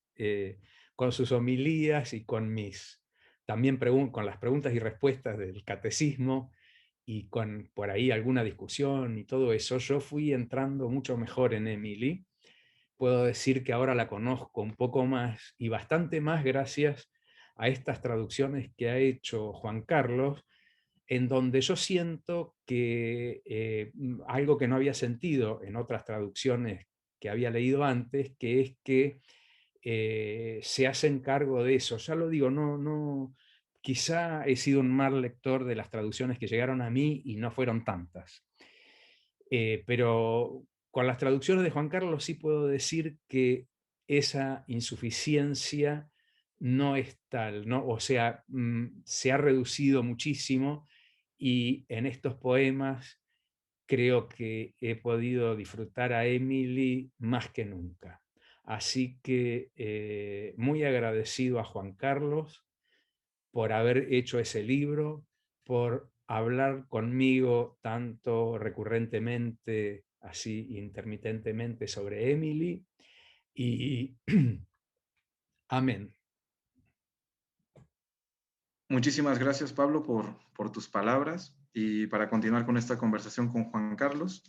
con sus homilías y también con las preguntas y respuestas del catecismo y con por ahí alguna discusión y todo eso, yo fui entrando mucho mejor en Emily. Puedo decir que ahora la conozco un poco más y bastante más gracias a estas traducciones que ha hecho Juan Carlos, en donde yo siento que algo que no había sentido en otras traducciones que había leído antes, que es que se hacen cargo de eso. Ya lo digo, quizá he sido un mal lector de las traducciones que llegaron a mí y no fueron tantas. Pero con las traducciones de Juan Carlos sí puedo decir que esa insuficiencia no es tal, ¿no? O sea, se ha reducido muchísimo y en estos poemas creo que he podido disfrutar a Emily más que nunca. Así que muy agradecido a Juan Carlos por haber hecho ese libro, por hablar conmigo tanto recurrentemente, así intermitentemente sobre Emily, y amén. Muchísimas gracias, Pablo, por tus palabras. Y para continuar con esta conversación con Juan Carlos,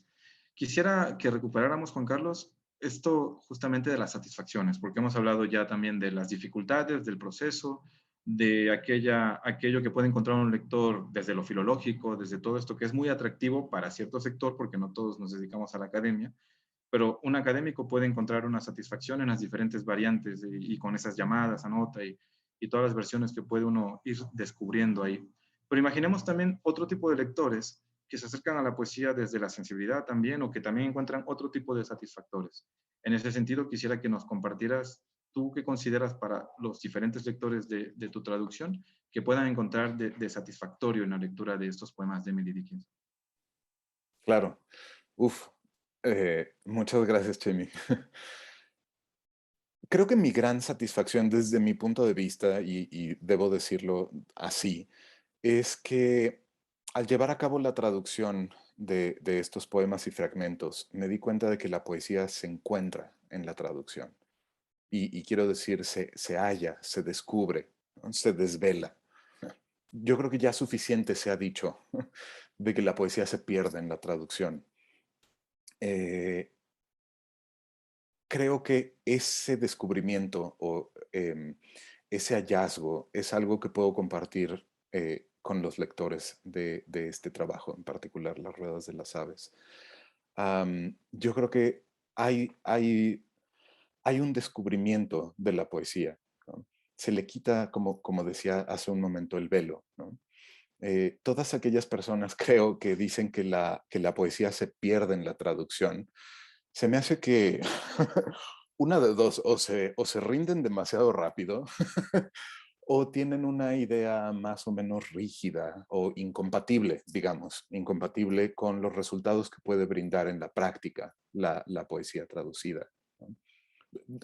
quisiera que recuperáramos, Juan Carlos, esto justamente de las satisfacciones, porque hemos hablado ya también de las dificultades del proceso, de aquello que puede encontrar un lector desde lo filológico, desde todo esto que es muy atractivo para cierto sector, porque no todos nos dedicamos a la academia, pero un académico puede encontrar una satisfacción en las diferentes variantes y con esas llamadas, anota y todas las versiones que puede uno ir descubriendo ahí. Pero imaginemos también otro tipo de lectores que se acercan a la poesía desde la sensibilidad también o que también encuentran otro tipo de satisfactores. En ese sentido, quisiera que nos compartieras tú qué consideras para los diferentes lectores de tu traducción que puedan encontrar de satisfactorio en la lectura de estos poemas de Emily Dickinson. Claro. Uf. Muchas gracias, Chemi. Creo que mi gran satisfacción desde mi punto de vista, y debo decirlo así, es que al llevar a cabo la traducción de estos poemas y fragmentos, me di cuenta de que la poesía se encuentra en la traducción. Y quiero decir, se halla, se descubre, ¿no? Se desvela. Yo creo que ya suficiente se ha dicho de que la poesía se pierde en la traducción. Creo que ese descubrimiento o ese hallazgo es algo que puedo compartir con los lectores de este trabajo, en particular Las Ruedas de las Aves. Yo creo que hay un descubrimiento de la poesía, ¿no? Se le quita, como decía hace un momento, el velo, ¿no? Todas aquellas personas creo que dicen que la poesía se pierde en la traducción, se me hace que una de dos, o se rinden demasiado rápido o tienen una idea más o menos rígida o incompatible, digamos, incompatible con los resultados que puede brindar en la práctica la poesía traducida, ¿no?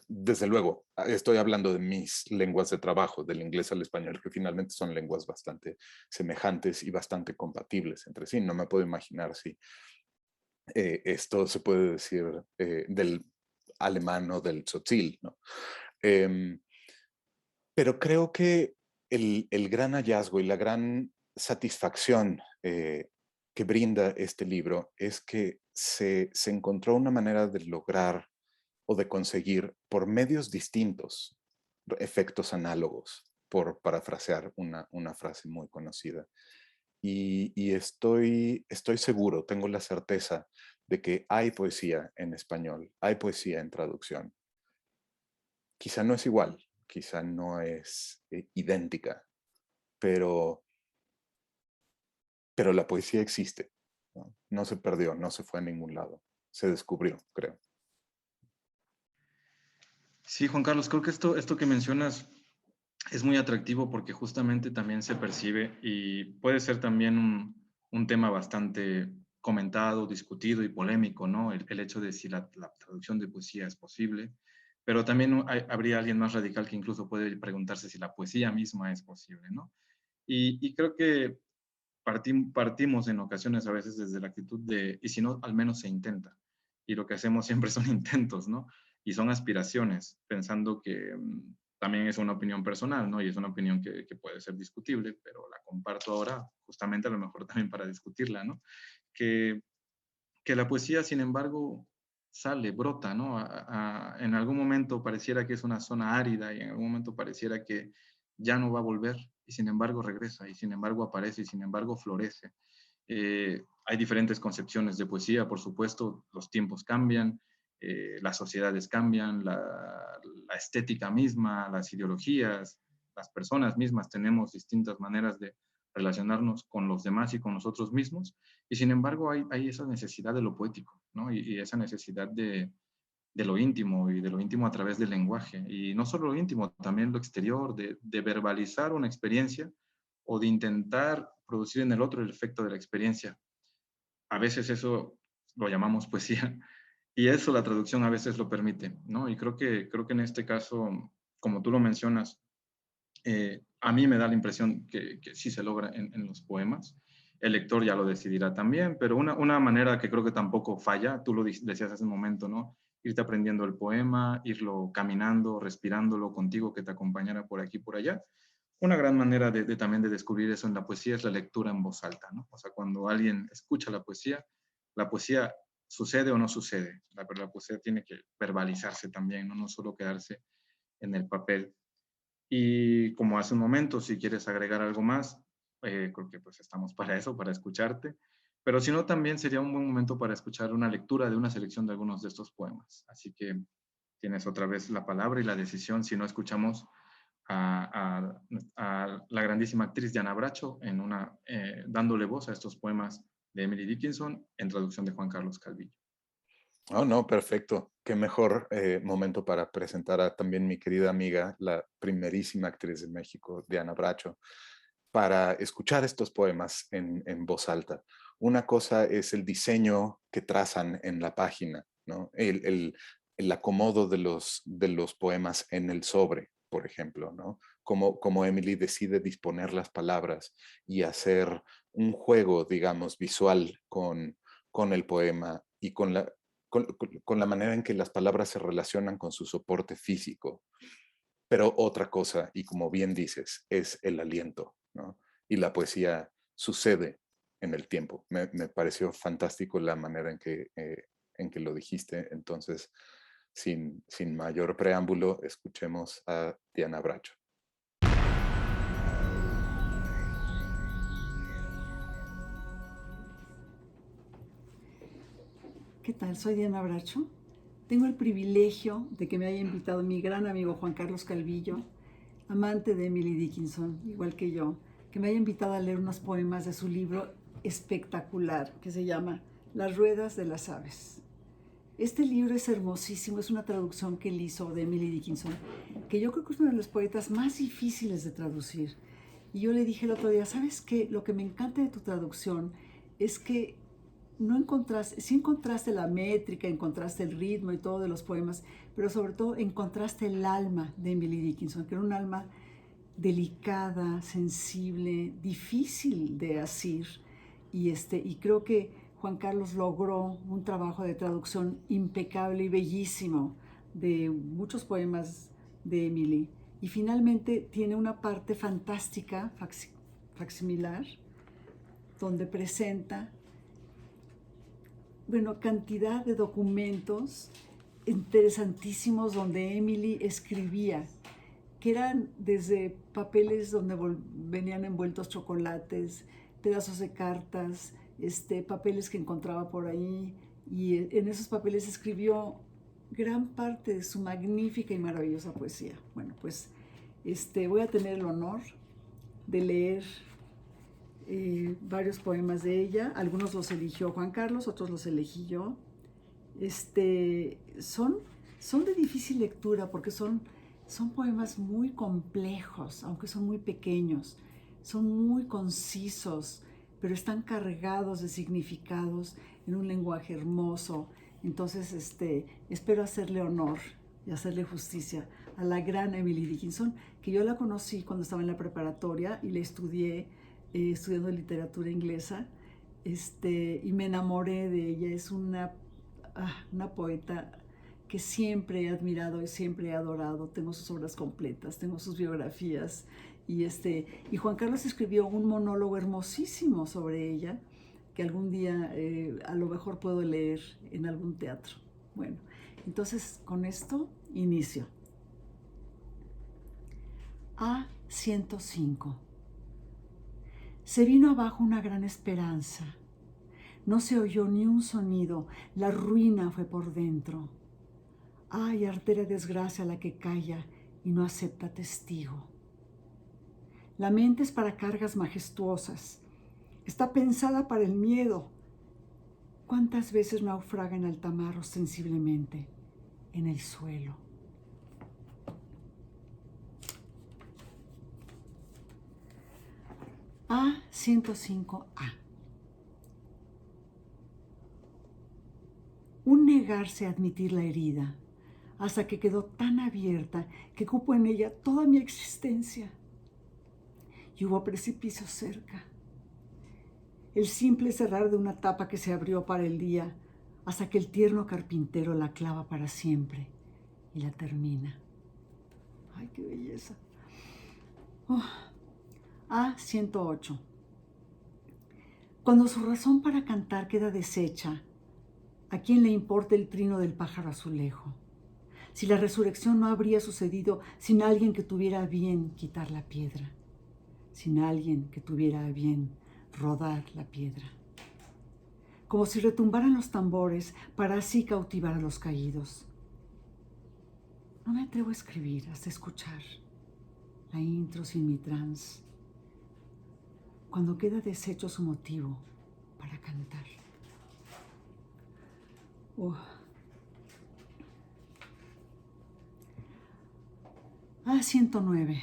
Desde luego, estoy hablando de mis lenguas de trabajo, del inglés al español, que finalmente son lenguas bastante semejantes y bastante compatibles entre sí. No me puedo imaginar si esto se puede decir del alemán o del tzotzil, ¿no? Pero creo que el gran hallazgo y la gran satisfacción que brinda este libro es que se encontró una manera de lograr o de conseguir por medios distintos efectos análogos, por parafrasear una frase muy conocida. Y estoy seguro, tengo la certeza de que hay poesía en español, hay poesía en traducción. Quizá no es igual, quizá no es idéntica, pero la poesía existe, ¿no? No se perdió, no se fue a ningún lado, se descubrió, creo. Sí, Juan Carlos, creo que esto que mencionas es muy atractivo porque justamente también se percibe y puede ser también un tema bastante comentado, discutido y polémico, ¿no? El hecho de si la traducción de poesía es posible, pero también habría alguien más radical que incluso puede preguntarse si la poesía misma es posible, ¿no? Y creo que partimos en ocasiones a veces desde la actitud de, y si no, al menos se intenta. Y lo que hacemos siempre son intentos, ¿no? Y son aspiraciones, pensando que también es una opinión personal, ¿no? Y es una opinión que puede ser discutible, pero la comparto ahora justamente a lo mejor también para discutirla, ¿no? Que, que la poesía, sin embargo, sale, brota, ¿no? En algún momento pareciera que es una zona árida y en algún momento pareciera que ya no va a volver y sin embargo regresa y sin embargo aparece y sin embargo florece. Hay diferentes concepciones de poesía, por supuesto, los tiempos cambian, las sociedades cambian, la estética misma, las ideologías, las personas mismas tenemos distintas maneras de relacionarnos con los demás y con nosotros mismos, y sin embargo hay esa necesidad de lo poético, ¿no? Y esa necesidad de lo íntimo y de lo íntimo a través del lenguaje. Y no solo lo íntimo, también lo exterior, de verbalizar una experiencia o de intentar producir en el otro el efecto de la experiencia. A veces eso lo llamamos poesía y eso la traducción a veces lo permite, ¿no? Y creo que en este caso, como tú lo mencionas, a mí me da la impresión que sí se logra en los poemas. El lector ya lo decidirá también, pero una manera que creo que tampoco falla, tú lo decías hace un momento, ¿no? Irte aprendiendo el poema, irlo caminando, respirándolo contigo, que te acompañara por aquí, por allá. Una gran manera también de descubrir eso en la poesía es la lectura en voz alta, ¿no? O sea, cuando alguien escucha la poesía sucede o no sucede, pero la poesía tiene que verbalizarse también, ¿no? No solo quedarse en el papel. Y como hace un momento, si quieres agregar algo más, creo que pues estamos para eso, para escucharte. Pero si no, también sería un buen momento para escuchar una lectura de una selección de algunos de estos poemas. Así que tienes otra vez la palabra y la decisión si no escuchamos a la grandísima actriz Diana Bracho dándole voz a estos poemas de Emily Dickinson en traducción de Juan Carlos Calvillo. Oh, no, perfecto. Qué mejor momento para presentar a también mi querida amiga, la primerísima actriz de México, Diana Bracho, para escuchar estos poemas en voz alta. Una cosa es el diseño que trazan en la página, ¿no? El acomodo de los poemas en el sobre, por ejemplo, ¿no? Como Emily decide disponer las palabras y hacer un juego, digamos, visual con el poema y con la manera en que las palabras se relacionan con su soporte físico. Pero otra cosa, y como bien dices, es el aliento, ¿no? Y la poesía sucede en el tiempo. Me pareció fantástico la manera en que lo dijiste. Entonces, sin mayor preámbulo, escuchemos a Diana Bracho. ¿Qué tal? Soy Diana Bracho. Tengo el privilegio de que me haya invitado mi gran amigo Juan Carlos Calvillo, amante de Emily Dickinson, igual que yo, que me haya invitado a leer unos poemas de su libro espectacular que se llama Las ruedas de las aves. Este libro es hermosísimo, es una traducción que él hizo de Emily Dickinson, que yo creo que es uno de los poetas más difíciles de traducir. Y yo le dije el otro día, ¿sabes qué? Lo que me encanta de tu traducción es que no encontraste, sí encontraste la métrica, encontraste el ritmo y todo de los poemas, pero sobre todo encontraste el alma de Emily Dickinson, que era un alma delicada, sensible, difícil de asir. Y creo que Juan Carlos logró un trabajo de traducción impecable y bellísimo de muchos poemas de Emily. Y finalmente tiene una parte fantástica, facsimilar, donde presenta cantidad de documentos interesantísimos donde Emily escribía, que eran desde papeles donde venían envueltos chocolates, pedazos de cartas, papeles que encontraba por ahí, y en esos papeles escribió gran parte de su magnífica y maravillosa poesía. Bueno, pues voy a tener el honor de leer varios poemas de ella. Algunos los eligió Juan Carlos, otros los elegí yo. Son Son de difícil lectura porque son poemas muy complejos, aunque son muy pequeños. Son muy concisos, pero están cargados de significados en un lenguaje hermoso. Entonces, espero hacerle honor y hacerle justicia a la gran Emily Dickinson, que yo la conocí cuando estaba en la preparatoria y la estudié estudiando literatura inglesa, y me enamoré de ella. Es una poeta que siempre he admirado y siempre he adorado. Tengo sus obras completas, tengo sus biografías, y Juan Carlos escribió un monólogo hermosísimo sobre ella, que algún día a lo mejor puedo leer en algún teatro. Bueno, entonces con esto inicio. A105. Se vino abajo una gran esperanza. No se oyó ni un sonido, la ruina fue por dentro. Ay, artera desgracia la que calla y no acepta testigo. La mente es para cargas majestuosas, está pensada para el miedo. ¿Cuántas veces naufraga en alta mar ostensiblemente en el suelo? A105A. Un negarse a admitir la herida, hasta que quedó tan abierta que cupo en ella toda mi existencia. Y hubo precipicios cerca. El simple cerrar de una tapa que se abrió para el día, hasta que el tierno carpintero la clava para siempre y la termina. ¡Ay, qué belleza! A108. Cuando su razón para cantar queda deshecha, ¿a quién le importa el trino del pájaro azulejo? Si la resurrección no habría sucedido sin alguien que tuviera a bien quitar la piedra, sin alguien que tuviera a bien rodar la piedra. Como si retumbaran los tambores para así cautivar a los caídos. No me atrevo a escribir hasta escuchar la intro sin mi trance, cuando queda deshecho su motivo para cantar. A109.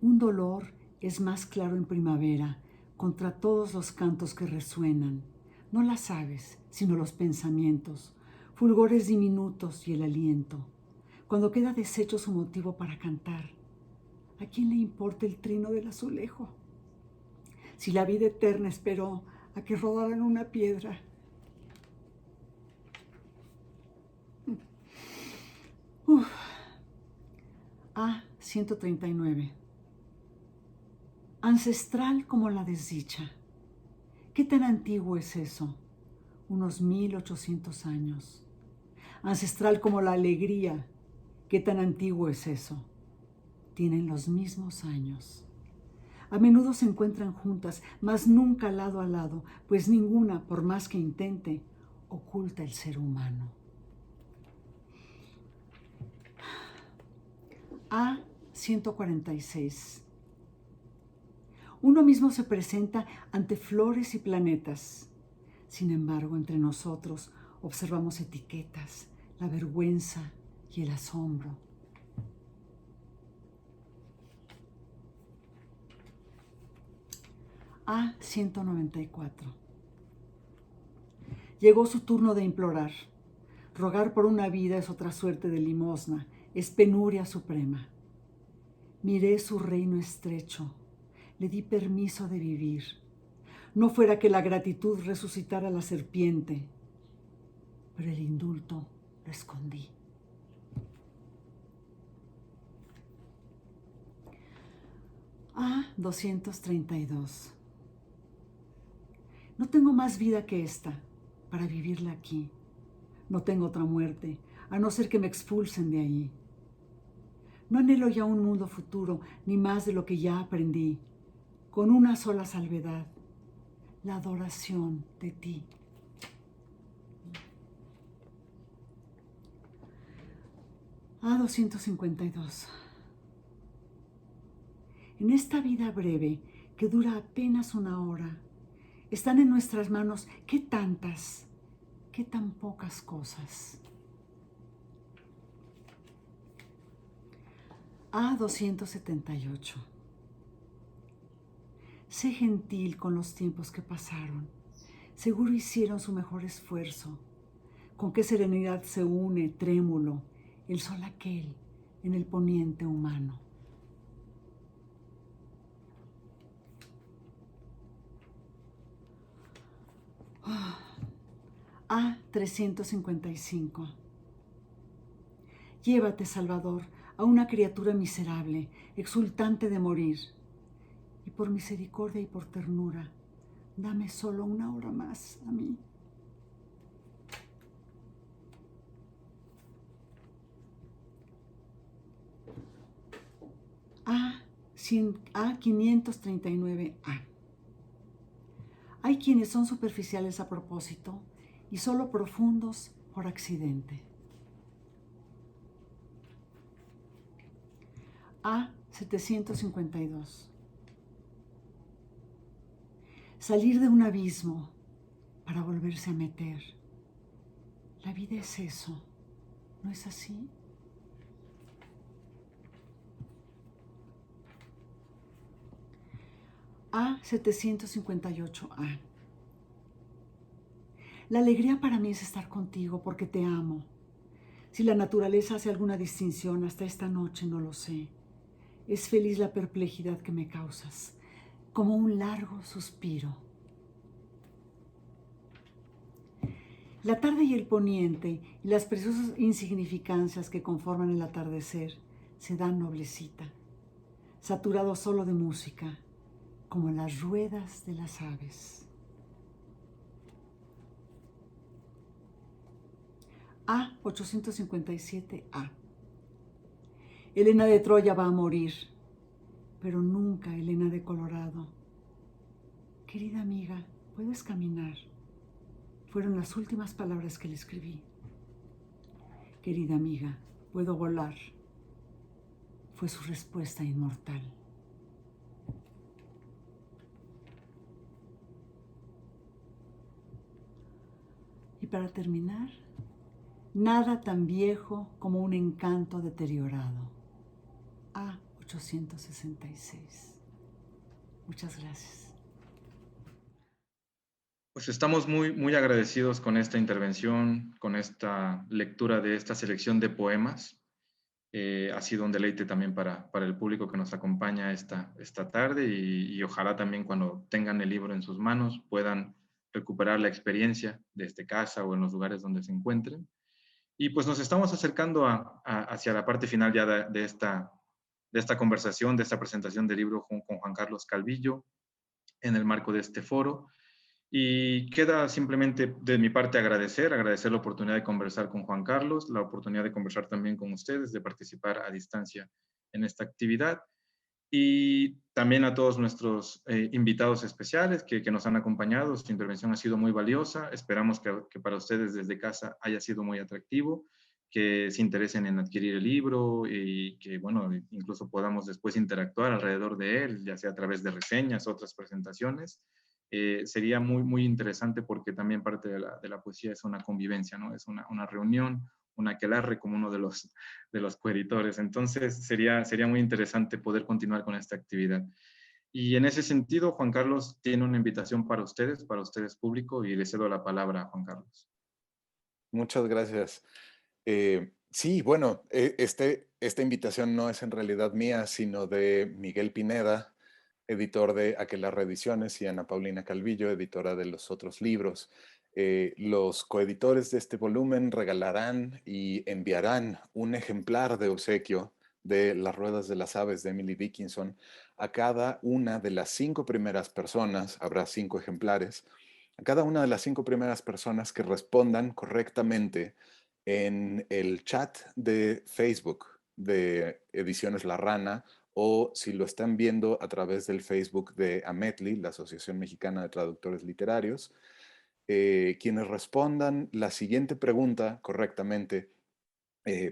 Un dolor es más claro en primavera contra todos los cantos que resuenan, no las aves, sino los pensamientos, fulgores diminutos y el aliento. Cuando queda deshecho su motivo para cantar, ¿a quién le importa el trino del azulejo? Si la vida eterna esperó a que rodaran una piedra. A139. Ancestral como la desdicha. ¿Qué tan antiguo es eso? Unos 1800 años. Ancestral como la alegría. ¿Qué tan antiguo es eso? Tienen los mismos años. A menudo se encuentran juntas, mas nunca lado a lado, pues ninguna, por más que intente, oculta el ser humano. A146. Uno mismo se presenta ante flores y planetas. Sin embargo, entre nosotros observamos etiquetas, la vergüenza y el asombro. A194. Llegó su turno de implorar. Rogar por una vida es otra suerte de limosna, es penuria suprema. Miré su reino estrecho, le di permiso de vivir. No fuera que la gratitud resucitara a la serpiente, pero el indulto lo escondí. A232. No tengo más vida que esta para vivirla aquí. No tengo otra muerte, a no ser que me expulsen de ahí. No anhelo ya un mundo futuro, ni más de lo que ya aprendí, con una sola salvedad, la adoración de ti. A252. En esta vida breve, que dura apenas una hora, están en nuestras manos, ¿qué qué tan pocas cosas? A278. Sé gentil con los tiempos que pasaron. Seguro hicieron su mejor esfuerzo. Con qué serenidad se une, trémulo, el sol aquel en el poniente humano. A355. Llévate, Salvador, a una criatura miserable, exultante de morir. Y por misericordia y por ternura, dame solo una hora más a mí. A539A. Hay quienes son superficiales a propósito y solo profundos por accidente. A752. Salir de un abismo para volverse a meter. La vida es eso, ¿no es así? A758A. La alegría para mí es estar contigo porque te amo. Si la naturaleza hace alguna distinción hasta esta noche, no lo sé. Es feliz la perplejidad que me causas, como un largo suspiro. La tarde y el poniente y las preciosas insignificancias que conforman el atardecer se dan noblecita, saturado solo de música, como las ruedas de las aves. A857A. Helena de Troya va a morir, pero nunca Helena de Colorado. Querida amiga, ¿puedes caminar? Fueron las últimas palabras que le escribí. Querida amiga, ¿puedo volar? Fue su respuesta inmortal. Y para terminar, nada tan viejo como un encanto deteriorado. A866. Muchas gracias. Pues estamos muy agradecidos con esta intervención, con esta lectura de esta selección de poemas. Ha sido un deleite también para el público que nos acompaña esta tarde y ojalá también cuando tengan el libro en sus manos puedan recuperar la experiencia desde casa o en los lugares donde se encuentren. Y pues nos estamos acercando hacia la parte final ya de esta conversación, de esta presentación del libro con Juan Carlos Calvillo en el marco de este foro. Y queda simplemente de mi parte agradecer la oportunidad de conversar con Juan Carlos, la oportunidad de conversar también con ustedes, de participar a distancia en esta actividad. Y también a todos nuestros invitados especiales que nos han acompañado. Su intervención ha sido muy valiosa. Esperamos que para ustedes desde casa haya sido muy atractivo, que se interesen en adquirir el libro y que, bueno, incluso podamos después interactuar alrededor de él, ya sea a través de reseñas, otras presentaciones. Sería muy interesante porque también parte de la poesía es una convivencia, ¿no? Es una reunión, un aquelarre como uno de los coeditores. Entonces sería muy interesante poder continuar con esta actividad. Y en ese sentido, Juan Carlos tiene una invitación para ustedes público, y le cedo la palabra a Juan Carlos. Muchas gracias. Sí, bueno, esta invitación no es en realidad mía, sino de Miguel Pineda, editor de Aquelarre Ediciones, y Ana Paulina Calvillo, editora de los otros libros. Los coeditores de este volumen regalarán y enviarán un ejemplar de obsequio de Las Ruedas de las Aves de Emily Dickinson a cada una de las 5 primeras personas, habrá 5 ejemplares, a cada una de las 5 primeras personas que respondan correctamente en el chat de Facebook de Ediciones La Rana, o si lo están viendo a través del Facebook de AMETLI, la Asociación Mexicana de Traductores Literarios. Quienes respondan la siguiente pregunta correctamente,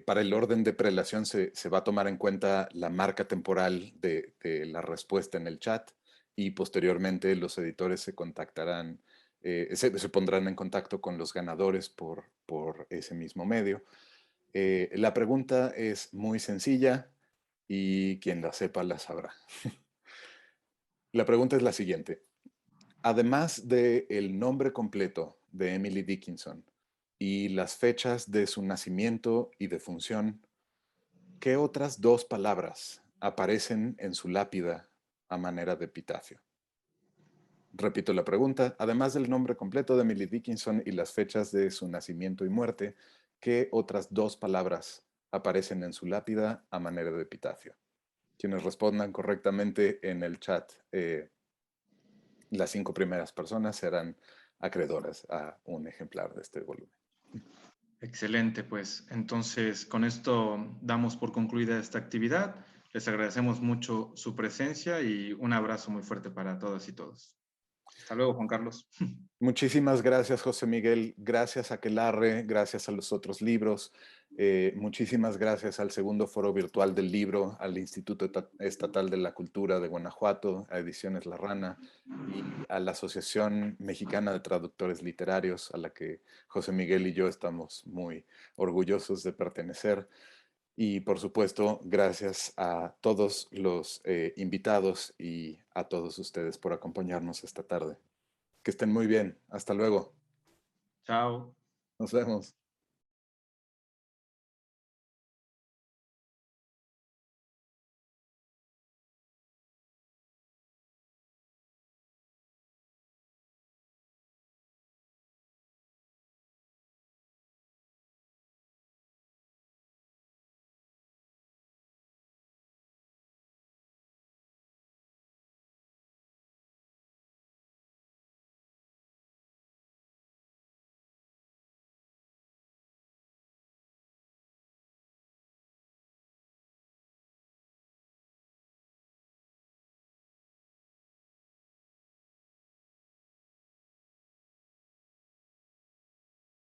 para el orden de prelación se va a tomar en cuenta la marca temporal de la respuesta en el chat, y posteriormente los editores se contactarán se pondrán en contacto con los ganadores por ese mismo medio. La pregunta es muy sencilla y quien la sepa la sabrá. La pregunta es la siguiente. Además del nombre completo de Emily Dickinson y las fechas de su nacimiento y defunción, ¿qué otras dos palabras aparecen en su lápida a manera de epitafio? Repito la pregunta. Además del nombre completo de Emily Dickinson y las fechas de su nacimiento y muerte, ¿qué otras dos palabras aparecen en su lápida a manera de epitafio? Quienes respondan correctamente en el chat, las 5 primeras personas serán acreedoras a un ejemplar de este volumen. Excelente, pues entonces con esto damos por concluida esta actividad. Les agradecemos mucho su presencia y un abrazo muy fuerte para todas y todos. Hasta luego, Juan Carlos. Muchísimas gracias, José Miguel. Gracias a Aquelarre, gracias a los otros libros. Muchísimas gracias al segundo foro virtual del libro, al Instituto Estatal de la Cultura de Guanajuato, a Ediciones La Rana y a la Asociación Mexicana de Traductores Literarios, a la que José Miguel y yo estamos muy orgullosos de pertenecer. Y por supuesto, gracias a todos los invitados y a todos ustedes por acompañarnos esta tarde. Que estén muy bien. Hasta luego. Chao. Nos vemos.